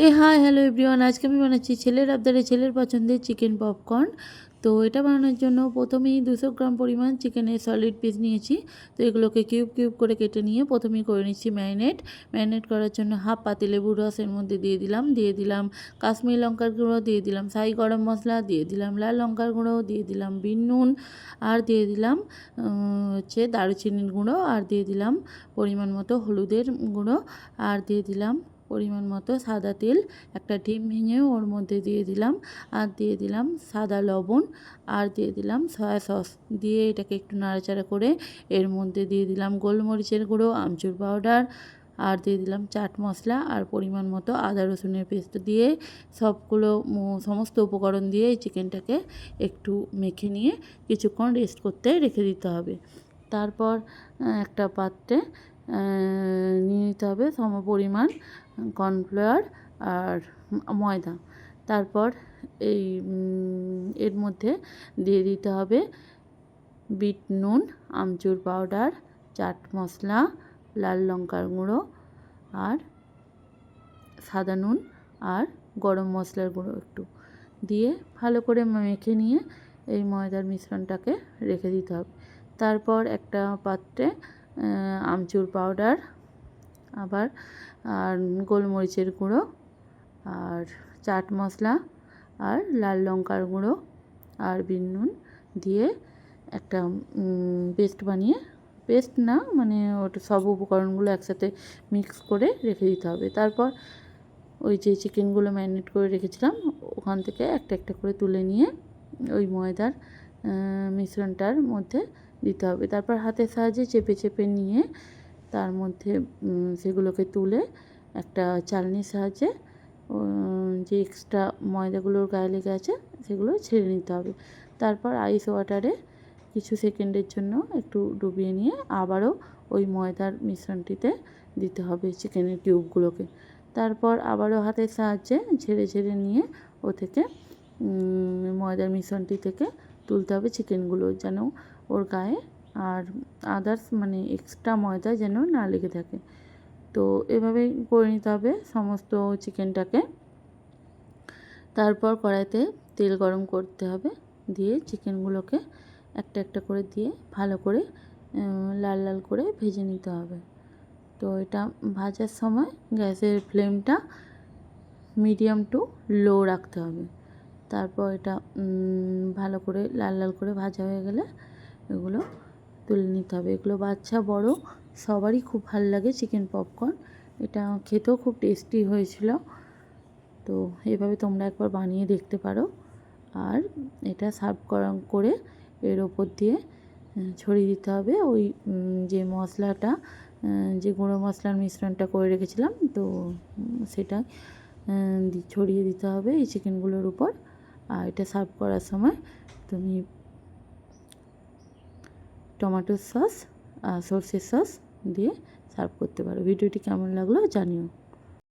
Hi hello everyone, আজকে আমি বানাচ্ছি ছেলের আবদারে ছেলের পছন্দের চিকেন পপকর্ন। তো এটা বানানোর জন্য প্রথমেই 200 গ্রাম পরিমাণ চিকেনের সলিড পিস নিয়েছি। তো এগুলোকে কিউব কিউব করে কেটে নিয়ে প্রথমেই করে নিচ্ছি ম্যারিনেট করার জন্য হাফ পাতিলেবুর রস এর মধ্যে দিয়ে দিলাম কাশ্মীরি লঙ্কার গুঁড়ো, দিয়ে দিলাম সাই গরম মশলা, দিয়ে দিলাম লাল লঙ্কার গুঁড়ো, দিয়ে দিলাম বিন নুন, আর দিয়ে দিলাম দারুচিনির গুঁড়ো, আর দিয়ে দিলাম পরিমাণ মতো হলুদের গুঁড়ো, আর দিয়ে দিলাম পরিমাণ মতো সাদা তেল। একটা ডিম ভেঙে ওর মধ্যে দিয়ে দিলাম, আর দিয়ে দিলাম সাদা লবণ, আর দিয়ে দিলাম সয়া সস। দিয়ে এটাকে একটু নাড়াচাড়া করে এর মধ্যে দিয়ে দিলাম গোলমরিচের গুঁড়ো, আমচুর পাউডার, আর দিয়ে দিলাম চাট মশলা, আর পরিমাণ মতো আদা রসুনের পেস্ট দিয়ে সমস্ত উপকরণ দিয়ে এই চিকেনটাকে একটু মেখে নিয়ে কিছুক্ষণ রেস্ট করতে রেখে দিতে হবে। তারপর একটা পাত্রে নিয়ে নিতে হবে সমপরিমাণ কর্নফ্লাওয়ার আর ময়দা। তারপর এর মধ্যে দিয়ে দিতে হবে বিট নুন, আমচুর পাউডার, চাট মশলা, লাল লঙ্কার গুঁড়ো, আর সাদা নুন, আর গরম মশলার গুঁড়ো একটু দিয়ে ভালো করে মেখে নিয়ে এই ময়দার মিশ্রণটাকে রেখে দিতে হবে। তারপর একটা পাত্রে আমচুর পাউডার, আর গোলমরিচের গুঁড়ো, আর চাট মশলা, আর লাল লঙ্কার গুঁড়ো, আর বিন নুন দিয়ে একটা পেস্ট না মানে ওটা সব উপকরণগুলো একসাথে মিক্স করে রেখে দিতে হবে। তারপর ওই যে চিকেনগুলো ম্যারিনেট করে রেখেছিলাম ওখান থেকে একটা একটা করে তুলে নিয়ে ওই ময়দার মিশ্রণটার মধ্যে দিতে হবে। তারপর হাতের সাহায্যে চেপে চেপে নিয়ে তার মধ্যে সেগুলোকে তুলে একটা চালনির সাহায্যে যে এক্সট্রা ময়দাগুলোর গায়ে লেগে আছে সেগুলো ছেড়ে নিতে হবে। তারপর আইস ওয়াটারে কিছু সেকেন্ডের জন্য একটু ডুবিয়ে নিয়ে আবারও ওই ময়দার মিশ্রণটিতে দিতে হবে চিকেনের কিউবগুলোকে। তারপর আবারও হাতের সাহায্যে ঝেড়ে ঝেড়ে নিয়ে ও থেকে ময়দার মিশ্রণটি থেকে তুলতে হবে চিকেনগুলো, যেন ওর গায়ে আর আদার্স মানে এক্সট্রা ময়দা যেন না লেগে থাকে। তো এভাবেই করে নিতে হবে সমস্ত চিকেনটাকে। তারপর কড়াইতে তেল গরম করতে হবে, দিয়ে চিকেনগুলোকে একটা একটা করে দিয়ে ভালো করে লাল লাল করে ভেজে নিতে হবে। তো এটা ভাজার সময় গ্যাসের ফ্লেমটা মিডিয়াম টু লো রাখতে হবে। তারপর এটা ভালো করে লাল লাল করে ভাজা হয়ে গেলে এগুলো তুলে নিতে হবে। এগুলো বাচ্চা বড় সবারই খুব ভালো লাগে চিকেন পপকর্ন। এটা খেতেও খুব টেস্টি হয়েছিল। তো এভাবে তোমরা একবার বানিয়ে দেখতে পারো। আর এটা সার্ভ করে এর ওপর দিয়ে ছড়িয়ে দিতে হবে ওই যে মশলাটা, যে গুঁড়ো মশলার মিশ্রণটা করে রেখেছিলাম, তো সেটা ছড়িয়ে দিতে হবে এই চিকেনগুলোর উপর। আর এটা সার্ভ করার সময় তুমি টমেটো সস, সর্ষের সস দিয়ে সার্ভ করতে পারো। ভিডিওটি কেমন লাগলো জানিও।